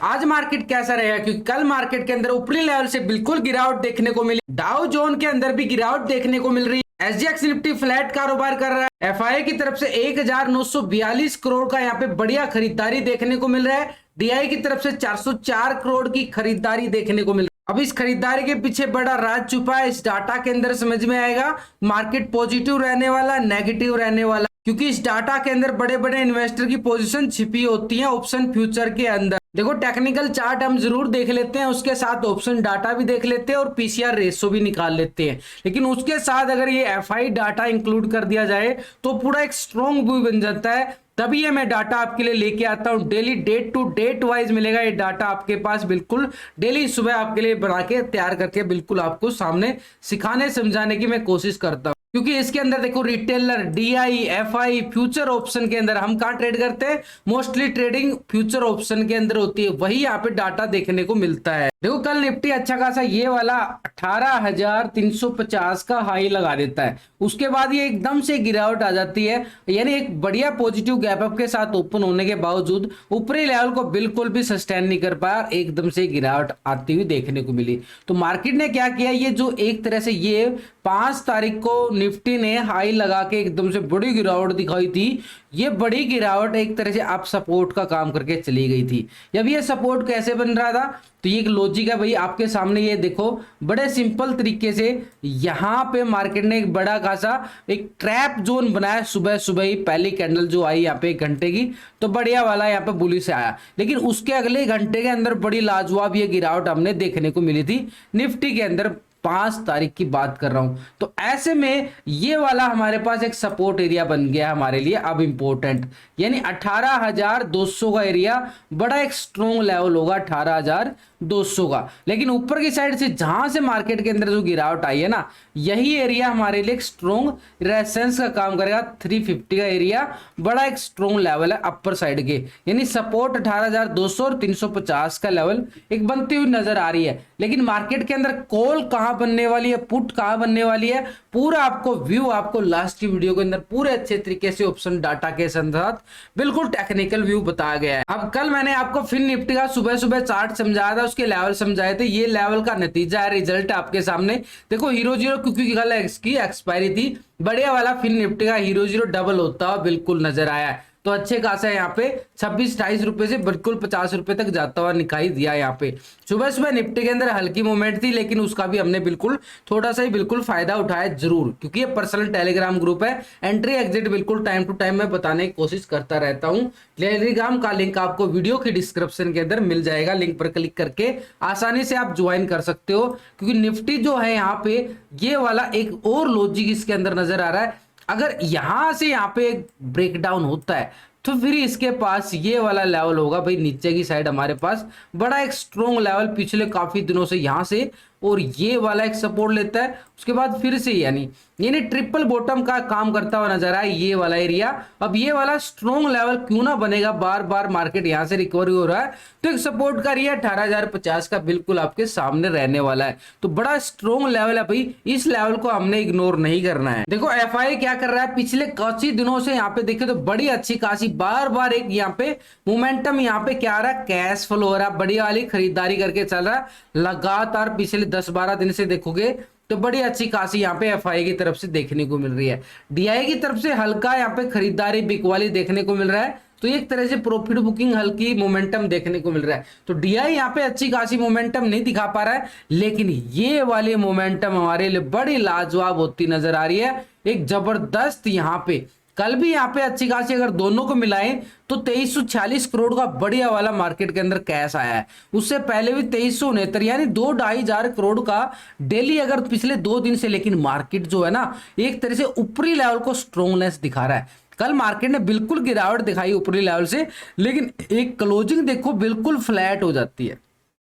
आज मार्केट कैसा रहेगा, क्योंकि कल मार्केट के अंदर ऊपरी लेवल से बिल्कुल गिरावट देखने को मिली, डाउ जोन के अंदर भी गिरावट देखने को मिल रही है। एसजीएक्स निफ्टी फ्लैट कारोबार कर रहा है। एफआई की तरफ से 1942 करोड़ का यहाँ पे बढ़िया खरीदारी देखने को मिल रहा है। डीआई की तरफ से 404 करोड़ की खरीदारी देखने को मिल रही है। अब इस खरीदारी के पीछे बड़ा राज छुपा है, इस डाटा के अंदर समझ में आएगा मार्केट पॉजिटिव रहने वाला, नेगेटिव रहने वाला, क्योंकि इस डाटा के अंदर बड़े बड़े इन्वेस्टर की पोजीशन छिपी होती है ऑप्शन फ्यूचर के अंदर। देखो टेक्निकल चार्ट हम जरूर देख लेते हैं, उसके साथ ऑप्शन डाटा भी देख लेते हैं और पीसीआर रेशो भी निकाल लेते हैं, लेकिन उसके साथ अगर ये एफआई डाटा इंक्लूड कर दिया जाए तो पूरा एक स्ट्रॉन्ग व्यू बन जाता है। तभी ये मैं डाटा आपके लिए लेके आता हूं, daily date to date wise मिलेगा ये डाटा आपके पास, बिल्कुल डेली सुबह आपके लिए बना के तैयार करके बिल्कुल आपको सामने सिखाने समझाने की मैं कोशिश करता हूं। क्योंकि इसके अंदर देखो retailer, DI, FI, future option के अंदर हम कहां ट्रेड करते हैं, मोस्टली ट्रेडिंग फ्यूचर ऑप्शन के अंदर होती है, वही यहाँ पे डाटा देखने को मिलता है। देखो कल निफ्टी अच्छा खासा ये वाला 18,350 का हाई लगा देता है, उसके बाद ये एकदम से गिरावट आ जाती है, यानी एक बढ़िया पॉजिटिव गैप अप के साथ ओपन होने के बावजूद ऊपरी लेवल को बिल्कुल भी सस्टेन नहीं कर पाया, एकदम से गिरावट आती हुई देखने को मिली। तो मार्केट ने क्या किया, ये जो एक तरह से ये 5 तारीख को निफ्टी ने हाई लगा के एकदम से बड़ी गिरावट दिखाई थी, ये बड़ी गिरावट एक तरह से आप सपोर्ट का काम करके चली गई थी। जब ये सपोर्ट कैसे बन रहा था, तो ये एक लॉजिक है भाई आपके सामने, ये देखो बड़े सिंपल तरीके से यहां पे मार्केट ने एक बड़ा खासा एक ट्रैप जोन बनाया। सुबह सुबह ही पहली कैंडल जो आई यहाँ पे 1 घंटे की, तो बढ़िया वाला यहाँ पे बुलिश से आया, लेकिन उसके अगले घंटे के अंदर बड़ी लाजवाब ये गिरावट हमने देखने को मिली थी निफ्टी के अंदर। 5 तारीख की बात कर रहा हूं, तो ऐसे में ये वाला हमारे पास एक सपोर्ट एरिया बन गया हमारे लिए अब इंपॉर्टेंट, यानी 18,200 का एरिया बड़ा एक स्ट्रॉन्ग लेवल होगा 18,200 का। लेकिन ऊपर की साइड से जहां से मार्केट के अंदर जो गिरावट आई है ना, यही एरिया हमारे लिए एक स्ट्रॉन्ग रेजिस्टेंस का काम करेगा। 350 का एरिया बड़ा एक स्ट्रॉन्ग लेवल है अपर साइड के, यानी सपोर्ट 18,200 और 350 का लेवल एक बनती हुई नजर आ रही है। लेकिन मार्केट के अंदर कॉल कहां बनने वाली है, पुट कहां बनने वाली है, पूरा आपको व्यू आपको लास्ट की वीडियो के अंदर पूरे अच्छे तरीके से ऑप्शन डाटा के साथ बिल्कुल टेक्निकल व्यू बताया गया है। अब कल मैंने आपको फिन निफ्टी का सुबह सुबह चार्ट समझाया था, उसके लेवल समझाए थे, ये लेवल का नतीजा है, रिजल्ट आपके सामने। देखो हीरो जीरो क्योंकि कल इसकी एक्सपायरी थी, बढ़िया वाला फिन निफ्टी का हीरो जीरो डबल होता हुआ बिल्कुल नजर आया है। तो अच्छे खासा यहाँ पे 26-28 रुपए से बिल्कुल 50 रुपए तक जाता हुआ दिखाई दिया। यहाँ पे सुबह सुबह निफ्टी के अंदर हल्की मूवमेंट थी, लेकिन उसका भी हमने बिल्कुल थोड़ा सा ही बिल्कुल फायदा उठाया जरूर, क्योंकि ये पर्सनल टेलीग्राम ग्रुप है, एंट्री एग्जिट बिल्कुल टाइम टू टाइम मैं बताने की कोशिश करता रहता हूँ। टेलीग्राम का लिंक आपको वीडियो की डिस्क्रिप्शन के अंदर मिल जाएगा, लिंक पर क्लिक करके आसानी से आप ज्वाइन कर सकते हो। क्योंकि निफ्टी जो है यहाँ पे ये वाला एक और लॉजिक इसके अंदर नजर आ रहा है, अगर यहां से यहाँ पे ब्रेकडाउन होता है तो फिर इसके पास ये वाला लेवल होगा भाई, नीचे की साइड हमारे पास बड़ा एक स्ट्रॉन्ग लेवल पिछले काफी दिनों से यहां से, और ये वाला एक सपोर्ट लेता है, उसके बाद फिर से यानी ट्रिपल बॉटम का काम करता हुआ नजर आया ये वाला एरिया। अब ये वाला स्ट्रॉन्ग लेवल क्यों ना बनेगा, बार बार मार्केट यहां से रिकवरी हो रहा है, तो एक सपोर्ट का एरिया 18,050 का बिल्कुल आपके सामने रहने वाला है। तो बड़ा स्ट्रॉन्ग लेवल है भाई, इस लेवल को हमने इग्नोर नहीं करना है। देखो एफआई क्या कर रहा है, पिछले कुछ ही दिनों से यहाँ पे देखे तो बड़ी अच्छी खासी बार बार एक यहाँ पे मोमेंटम यहाँ पे क्या आ रहा है, कैश फ्लो हो रहा है, बढ़िया वाली खरीदारी करके चल रहा है लगातार। पिछले 10-12 दिन से देखोगे तो बड़ी अच्छी खासी यहाँ पे एफआई की तरफ से देखने को मिल रही है। डीआई की तरफ से हल्का यहाँ पे खरीदारी बिकवाली देखने को मिल रहा है, तो एक तरह से प्रॉफिट बुकिंग हल्की मोमेंटम देखने को मिल रहा है। तो डीआई यहाँ पे अच्छी खासी मोमेंटम नहीं दिखा पा रहा है, लेकिन ये वाली मोमेंटम हमारे लिए बड़ी लाजवाब होती नजर आ रही है, एक जबरदस्त यहाँ पे। कल भी यहाँ पे अच्छी खासी अगर दोनों को मिलाएं तो 2346 करोड़ का बढ़िया वाला मार्केट के अंदर कैश आया है। उससे पहले भी 2369, यानी 2-2.5 करोड़ का डेली अगर पिछले 2 दिन से। लेकिन मार्केट जो है ना एक तरह से ऊपरी लेवल को स्ट्रॉन्गनेस दिखा रहा है। कल मार्केट ने बिल्कुल गिरावट दिखाई ऊपरी लेवल से, लेकिन एक क्लोजिंग देखो बिल्कुल फ्लैट हो जाती है,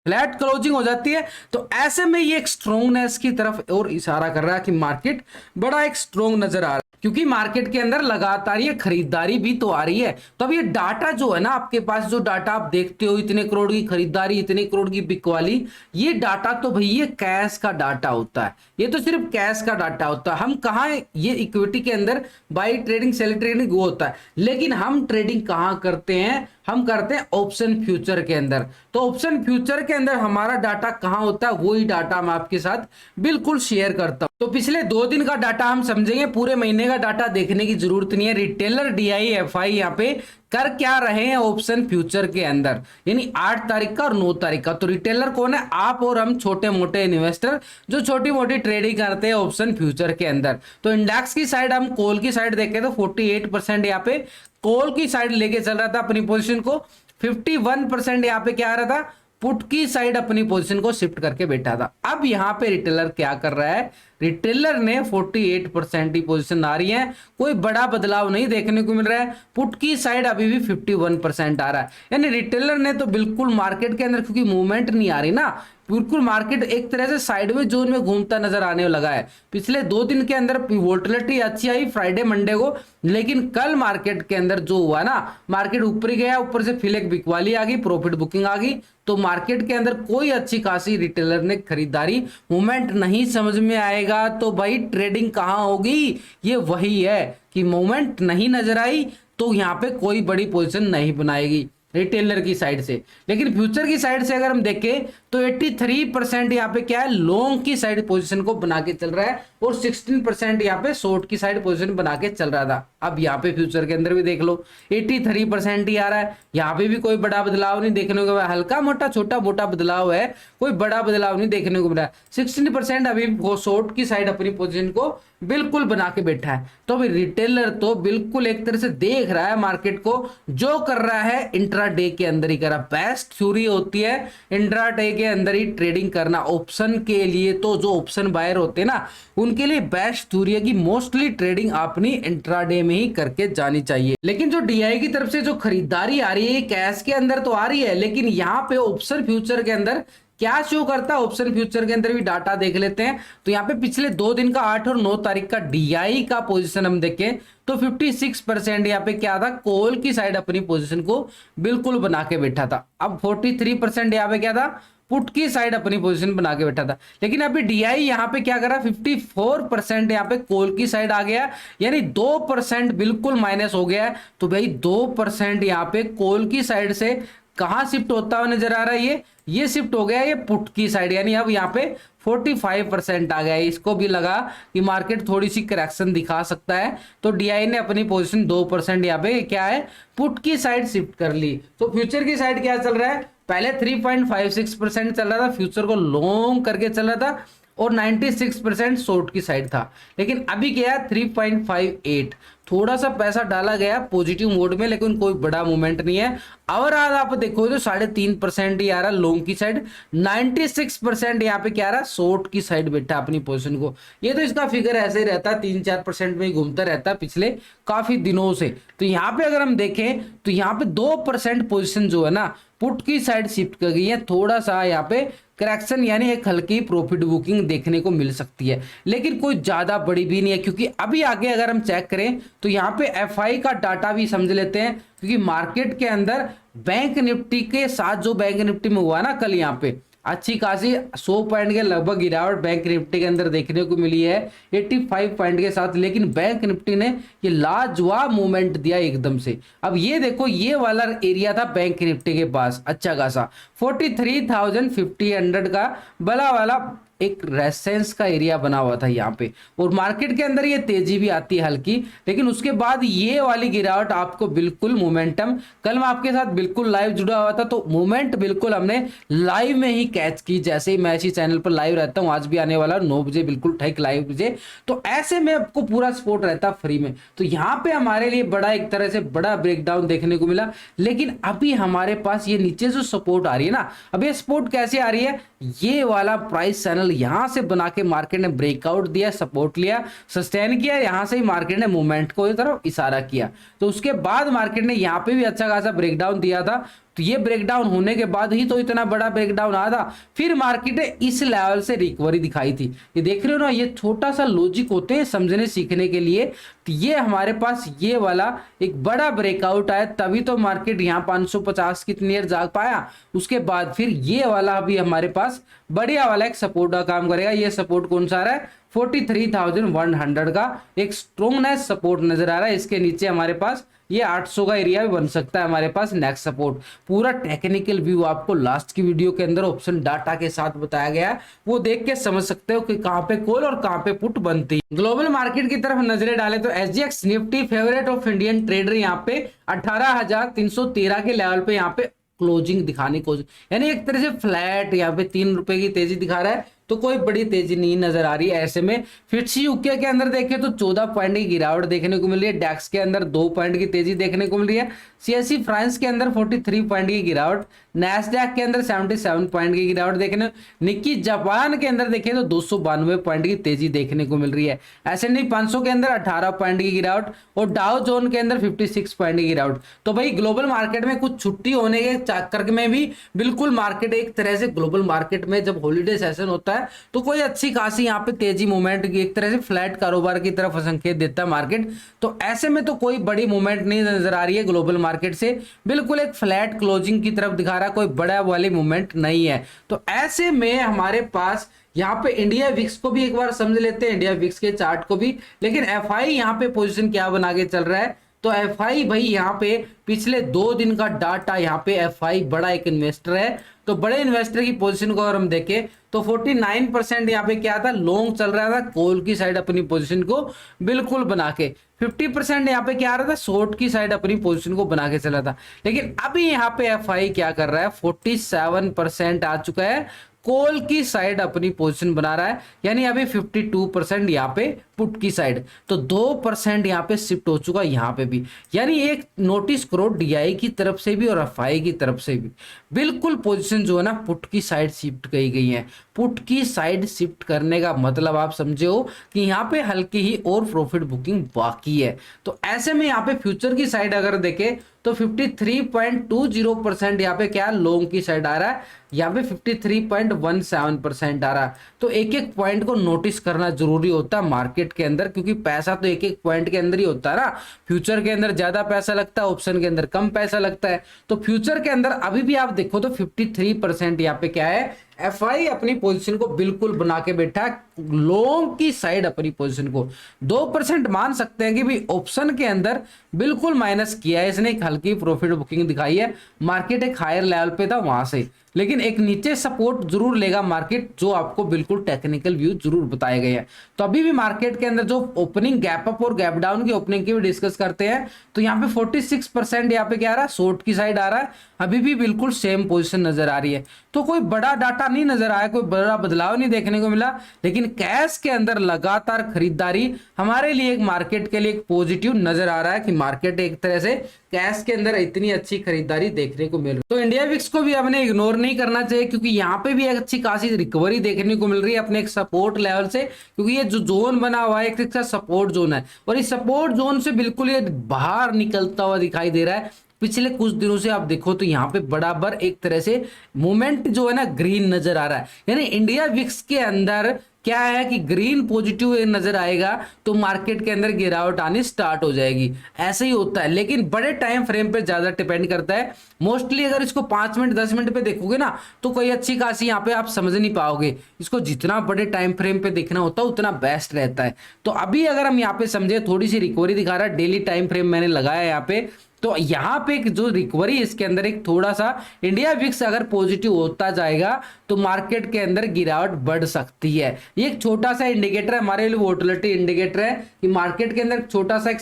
फ्लैट क्लोजिंग हो जाती है। तो ऐसे में ये एक स्ट्रॉन्गनेस की तरफ और इशारा कर रहा है कि मार्केट बड़ा एक स्ट्रॉन्ग नजर आ रहा है, क्योंकि मार्केट के अंदर लगातार ये खरीदारी भी तो आ रही है। तो अब ये डाटा जो है ना आपके पास, जो डाटा आप देखते हो, इतने करोड़ की खरीदारी, इतने करोड़ की बिकवाली, ये डाटा तो भाई ये कैश का डाटा होता है, ये तो सिर्फ कैश का डाटा होता है। हम कहाँ ये इक्विटी के अंदर बाई ट्रेडिंग सेल ट्रेडिंग वो होता है, लेकिन हम ट्रेडिंग कहाँ करते हैं, हम करते हैं ऑप्शन फ्यूचर के अंदर। तो ऑप्शन फ्यूचर के अंदर हमारा डाटा कहां होता है, वही डाटा मैं आपके साथ बिल्कुल शेयर करता हूं। तो पिछले 2 दिन का डाटा हम समझेंगे, पूरे महीने का डाटा देखने की जरूरत नहीं है। रिटेलर, डीआई, एफआई यहाँ पे कर क्या रहे हैं ऑप्शन फ्यूचर के अंदर, यानी 8 तारीख का और 9 तारीख का। तो रिटेलर कौन है, आप और हम छोटे मोटे इन्वेस्टर जो छोटी मोटी ट्रेडिंग करते हैं ऑप्शन फ्यूचर के अंदर। तो इंडेक्स की साइड हम कॉल की साइड देखें तो 48% यहाँ पे कॉल की साइड लेके चल रहा था अपनी पोजीशन को, 51% यहाँ पे क्या आ रहा था, पुट की साइड अपनी पोजीशन को शिफ्ट करके बैठा था। अब यहां पे रिटेलर क्या कर रहा है, रिटेलर ने 48% ही पोजीशन आ रही है, कोई बड़ा बदलाव नहीं देखने को मिल रहा है। पुट की साइड अभी भी 51% आ रहा है, यानी रिटेलर ने तो बिल्कुल मार्केट के अंदर, क्योंकि मूवमेंट नहीं आ रही ना, बिल्कुल मार्केट एक तरह से साइडवेज जोन में घूमता नजर आने लगा है। पिछले 2 दिन के अंदर वोलेटिलिटी अच्छी आई फ्राइडे मंडे को, लेकिन कल मार्केट के अंदर जो हुआ ना, मार्केट ऊपर ही गया, ऊपर से फिर एक बिकवाली आ गई, प्रॉफिट बुकिंग आ गई। तो मार्केट के अंदर कोई अच्छी खासी रिटेलर ने खरीदारी, मूवमेंट नहीं समझ में आएगा तो भाई ट्रेडिंग कहां होगी। ये वही है कि मूवमेंट नहीं नजर आई तो यहां पे कोई बड़ी पोजीशन नहीं बनाएगी रिटेलर की साइड से। लेकिन फ्यूचर की साइड से अगर हम देखें तो 83% यहाँ पे क्या है, लॉन्ग की साइड पोजीशन को बना के चल रहा है, और 16% यहाँ पे शॉर्ट की साइड पोजीशन बना के चल रहा था। अब यहाँ पे फ्यूचर के अंदर भी देख लो 83% ही आ रहा है, यहाँ पे भी कोई बड़ा बदलाव नहीं देखने को मिला, हल्का मोटा छोटा मोटा बदलाव है, कोई बड़ा बदलाव नहीं देखने को मिला। 16% अभी वो शॉर्ट की साइड अपनी पोजीशन को बिल्कुल बना के बैठा है। तो अभी रिटेलर तो बिल्कुल एक तरह से देख रहा है मार्केट को, जो कर रहा है इंट्राडे के अंदर ही कर रहा है। बेस्ट थ्योरी होती है इंट्राडे के अंदर ही ट्रेडिंग करना ऑप्शन के लिए। तो जो ऑप्शन बायर होते हैं ना, उनके लिए बेस्ट थ्योरी है कि मोस्टली ट्रेडिंग अपनी इंट्राडे में ही करके जानी चाहिए। लेकिन जो डीआई की तरफ से जो खरीदारी आ रही है कैश के अंदर तो आ रही है, लेकिन यहाँ पे ऑप्शन फ्यूचर के अंदर क्या शो करता है, ऑप्शन फ्यूचर के अंदर भी डाटा देख लेते हैं। तो यहाँ पे पिछले 2 दिन का 8 और 9 तारीख का डीआई का पोजीशन हम देखें तो 56% यहाँ पे क्या था, कॉल की साइड अपनी पोजीशन को बिल्कुल बना के बैठा था। अब 43% यहाँ पे क्या था, पुट की साइड अपनी पोजीशन बना के बैठा था। लेकिन अभी डीआई यहाँ पे क्या करा, 54% यहाँ पे कॉल की साइड आ गया, यानी 2% बिल्कुल माइनस हो गया है। तो भाई 2% यहाँ पे कॉल की साइड से कहां शिफ्ट होता हुआ नजर आ रहा है, ये शिफ्ट हो गया ये पुट की साइड, यानी अब यहाँ पे 45% आ गया है। इसको भी लगा कि मार्केट थोड़ी सी करेक्शन दिखा सकता है, तो डीआई ने अपनी पोजीशन 2% यहाँ पे क्या है, पुट की साइड शिफ्ट कर ली। तो फ्यूचर की साइड क्या चल रहा है, पहले 3.56% चल रहा था, फ्यूचर को लॉन्ग करके चल रहा था, और 96% शॉर्ट की साइड था। लेकिन अभी क्या है 3.58, थोड़ा सा पैसा डाला गया पॉजिटिव मोड में, लेकिन कोई बड़ा मूवमेंट नहीं है। और आज आप देखो तो 3.5% ही आ रहा लॉन्ग की साइड, 96% यहाँ पे क्या आ रहा शॉर्ट की साइड बैठा अपनी पोजीशन को। ये तो इसका फिगर ऐसे ही रहता है, 3-4% में ही घूमता रहता है पिछले काफी दिनों से। तो यहाँ पे अगर हम देखें तो यहाँ पे 2% पोजीशन जो है ना पुट की साइड शिफ्ट कर गई है, थोड़ा सा यहाँ पे करेक्शन, यानी एक हल्की प्रॉफिट बुकिंग देखने को मिल सकती है, लेकिन कोई ज्यादा बड़ी भी नहीं है। क्योंकि अभी आगे अगर हम चेक करें तो यहाँ पे एफआई का डाटा भी समझ लेते हैं, क्योंकि मार्केट के अंदर बैंक निफ्टी के साथ जो बैंक निफ्टी में हुआ ना कल, यहाँ पे अच्छी खासी 100 पॉइंट के लगभग गिरावट बैंक निफ्टी के अंदर देखने को मिली है 85 पॉइंट के साथ। लेकिन बैंक निफ्टी ने ये लाजवाब मूवमेंट दिया एकदम से। अब ये देखो, ये वाला एरिया था बैंक निफ्टी के पास अच्छा खासा 43,500 का बड़ा वाला एक रेसेंस का एरिया बना हुआ था यहाँ पे, और मार्केट के अंदर ये तेजी भी आती है हल्की, लेकिन उसके बाद ये वाली गिरावट आपको बिल्कुल मोमेंटम, कल मैं आपके साथ बिल्कुल लाइव जुड़ा हुआ था, तो मोमेंट बिल्कुल हमने लाइव में ही कैच की। जैसे ही मैं इसी चैनल पर लाइव रहता हूँ, आज भी आने वाला 9 बजे बिल्कुल ठीक लाइव बजे, तो ऐसे में आपको पूरा सपोर्ट रहता फ्री में। तो यहाँ पे हमारे लिए बड़ा एक तरह से बड़ा ब्रेकडाउन देखने को मिला। लेकिन अभी हमारे पास ये नीचे जो सपोर्ट आ रही है ना, अब ये सपोर्ट कैसे आ रही है, ये वाला प्राइस चैनल यहां से बना के मार्केट ने ब्रेकआउट दिया, सपोर्ट लिया, सस्टेन किया, यहां से ही मार्केट ने मूवमेंट को इस तरफ इशारा किया। तो उसके बाद मार्केट ने यहां पे भी अच्छा खासा ब्रेकडाउन दिया था। तो ये ब्रेकडाउन होने के बाद ही तो इतना बड़ा ब्रेकडाउन आया था, फिर मार्केट ने इस लेवल से रिकवरी दिखाई थी। ये देख रहे हो ना, ये छोटा सा लॉजिक होते हैं समझने सीखने के लिए। तो ये हमारे पास ये वाला एक बड़ा ब्रेकआउट आया, तभी तो मार्केट यहाँ 550 की नियर जाग पाया। उसके बाद फिर ये वाला भी हमारे पास बढ़िया वाला एक सपोर्ट का काम करेगा। ये सपोर्ट कौन सा आ रहा है, 43,100 का एक स्ट्रॉन्गनेस सपोर्ट नजर आ रहा है। इसके नीचे हमारे पास ये 800 का एरिया भी बन सकता है हमारे पास नेक्स्ट सपोर्ट। पूरा टेक्निकल व्यू आपको लास्ट की वीडियो के अंदर ऑप्शन डाटा के साथ बताया गया है, वो देख के समझ सकते हो कि कहां पे कॉल और कहां पे पुट बनती है। ग्लोबल मार्केट की तरफ नजरें डालें तो SGX Nifty favourite of Indian trader यहाँ पे 18,313 के लेवल पे यहाँ पे क्लोजिंग दिखाने को, यानी एक तरह से फ्लैट यहाँ पे 3 रुपए की तेजी दिखा रहा है, तो कोई बड़ी तेजी नहीं नजर आ रही है। ऐसे में फिट्स यूके के अंदर देखें तो 14 पॉइंट की गिरावट देखने को मिल रही है, डैक्स के अंदर 2 पॉइंट की तेजी देखने को मिल रही है, सीएसई फ्रांस के अंदर 43 पॉइंट की गिरावट, नैस्डैक के अंदर 77 पॉइंट की गिरावट देखने, निक्की जापान के अंदर देखें तो 292 पॉइंट की तेजी देखने को मिल रही है, एसएनडी 500 के अंदर 18 पॉइंट की गिरावट और डाउ जोन के अंदर 56 पॉइंट की गिरावट। तो भाई ग्लोबल मार्केट में कुछ छुट्टी होने के चक्कर में भी बिल्कुल मार्केट एक तरह से ग्लोबल मार्केट में जब हॉलीडे सेशन होता है तो कोई अच्छी खासी यहाँ पे तेजी मूवमेंट की एक तरह से फ्लैट कारोबार की तरफ संकेत देता है मार्केट। तो ऐसे में तो कोई बड़ी मूवमेंट नहीं नजर आ रही है ग्लोबल मार्केट से, बिल्कुल एक फ्लैट क्लोजिंग की तरफ दिखा रहा है, कोई बड़ा वाली मूवमेंट नहीं है। तो ऐसे में हमारे पास यहाँ पे इंडिया विक्स को भी एक बार समझ लेते हैं, इंडिया विक्स के चार्ट को भी, लेकिन एफआई यहाँ पे पोजीशन क्या बना के चल रहा है। तो एफआई भाई यहाँ पे पिछले 2 दिन का डाटा, यहाँ पे एफआई बड़ा एक इन्वेस्टर है, तो बड़े इन्वेस्टर की पोजीशन को अगर हम देखें तो 49% यहाँ पे क्या था, लॉन्ग चल रहा था कॉल की साइड अपनी पोजीशन को बिल्कुल बना के, 50% यहाँ पे क्या आ रहा था, शॉर्ट की साइड अपनी पोजीशन को बना के चला था। लेकिन अभी यहाँ पे एफआई क्या कर रहा है, 47% आ चुका है कॉल की साइड अपनी पोजीशन बना रहा है, यानी अभी 52% यहाँ पे पुट की साइड, तो 2% यहाँ पे शिफ्ट हो चुका यहाँ पे भी, यानी एक नोटिस करो डीआई की तरफ से भी और एफआई की तरफ से भी बिल्कुल पोजीशन जो है ना पुट की साइड शिफ्ट की गई है। पुट की साइड शिफ्ट करने का मतलब आप समझे हो कि यहाँ पे हल्की ही और प्रॉफिट बुकिंग बाकी है। तो ऐसे में यहाँ पे फ्यूचर की साइड अगर देखें तो 53.20% यहाँ पे क्या लॉन्ग की साइड आ रहा है, यहाँ पे 53.17% आ रहा है। तो एक एक पॉइंट को नोटिस करना जरूरी होता है मार्केट के अंदर, क्योंकि पैसा तो एक एक पॉइंट के अंदर ही होता है ना। फ्यूचर के अंदर ज्यादा पैसा लगता है, ऑप्शन के अंदर कम पैसा लगता है। तो फ्यूचर के अंदर अभी भी आप देखो तो 53% यहाँ पे क्या है, एफआई अपनी पोजीशन को बिल्कुल बना के बैठा है, लॉन्ग की साइड अपनी पोजीशन को 2% मान सकते हैं कि भी ऑप्शन के अंदर बिल्कुल माइनस किया है इसने, एक हल्की प्रॉफिट बुकिंग दिखाई है, मार्केट एक हायर लेवल पे था वहां से, लेकिन एक नीचे सपोर्ट जरूर लेगा मार्केट, जो आपको बिल्कुल टेक्निकल व्यू जरूर बताए गए हैं। तो अभी भी मार्केट के अंदर जो ओपनिंग गैप अप और गैप डाउन की ओपनिंग की भी डिस्कस करते हैं, तो यहाँ पे 46% यहाँ पे क्या आ रहा है, शॉर्ट की साइड आ रहा है, अभी भी बिल्कुल सेम पोजीशन नजर आ रही है। तो कोई बड़ा डाटा नहीं नजर आया, कोई बड़ा बदलाव नहीं देखने को मिला, लेकिन कैश के अंदर लगातार खरीदारी हमारे लिए एक मार्केट के लिए एक पॉजिटिव नजर आ रहा है कि मार्केट एक तरह से कैश के अंदर इतनी अच्छी खरीदारी देखने को मिल रही है। तो इंडिया विक्स को भी हमने इग्नोर नहीं करना चाहिए, क्योंकि यहाँ पे भी एक अच्छी खासी रिकवरी देखने को मिल रही है अपने एक सपोर्ट लेवल से, क्योंकि ये जो जोन बना हुआ है एक सपोर्ट जोन है, और इस सपोर्ट जोन से बिल्कुल ये बाहर निकलता हुआ दिखाई दे रहा है। पिछले कुछ दिनों से आप देखो तो यहाँ पे बराबर एक तरह से मूवमेंट जो है ना ग्रीन नजर आ रहा है, यानी इंडिया विक्स के अंदर क्या है कि ग्रीन पॉजिटिव नजर आएगा तो मार्केट के अंदर गिरावट आनी स्टार्ट हो जाएगी, ऐसे ही होता है। लेकिन बड़े टाइम फ्रेम पे ज्यादा डिपेंड करता है, मोस्टली अगर इसको 5 मिनट 10 मिनट पे देखोगे ना तो कोई अच्छी खासी यहाँ पे आप समझ नहीं पाओगे, इसको जितना बड़े टाइम फ्रेम पे देखना होता है उतना बेस्ट रहता है। तो अभी अगर हम यहाँ पे समझे थोड़ी सी रिकवरी दिखा रहा है, डेली टाइम फ्रेम मैंने लगाया यहाँ पे, तो यहाँ पे जो रिकवरी इसके अंदर एक थोड़ा सा इंडिया विक्स अगर पॉजिटिव होता जाएगा तो मार्केट के अंदर गिरावट बढ़ सकती है। ये एक छोटा सा इंडिकेटर है हमारे लिए, वोलेटिलिटी इंडिकेटर है कि मार्केट के अंदर छोटा सा एक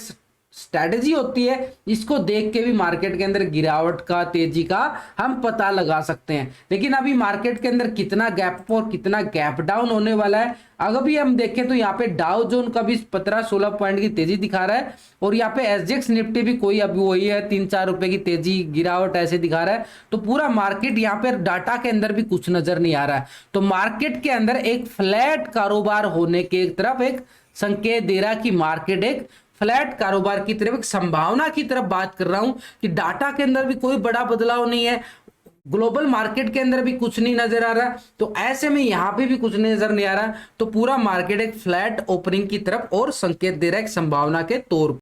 स्ट्रैटेजी होती है, इसको देख के भी मार्केट के अंदर गिरावट का तेजी का हम पता लगा सकते हैं। लेकिन अभी मार्केट के अंदर कितना गैप और कितना गैप डाउन होने वाला है, अगर भी हम देखें तो यहाँ पे डाउ जोन का भी 15-16 पॉइंट की तेजी दिखा रहा है, और यहाँ पे एसजीएक्स निफ्टी भी कोई अभी वही है 3-4 रुपए की तेजी गिरावट ऐसे दिखा रहा है। तो पूरा मार्केट यहाँ पे डाटा के अंदर भी कुछ नजर नहीं आ रहा है, तो मार्केट के अंदर एक फ्लैट कारोबार होने के तरफ एक संकेत दे रहा है कि मार्केट एक फ्लैट कारोबार की तरफ एक संभावना की तरफ बात कर रहा हूं कि डाटा के अंदर भी कोई बड़ा बदलाव नहीं है, ग्लोबल मार्केट के अंदर भी कुछ नहीं नजर आ रहा, तो ऐसे में यहां पे भी कुछ नजर नहीं आ रहा, तो पूरा मार्केट एक फ्लैट ओपनिंग की तरफ और संकेत दे रहा है एक संभावना के तौर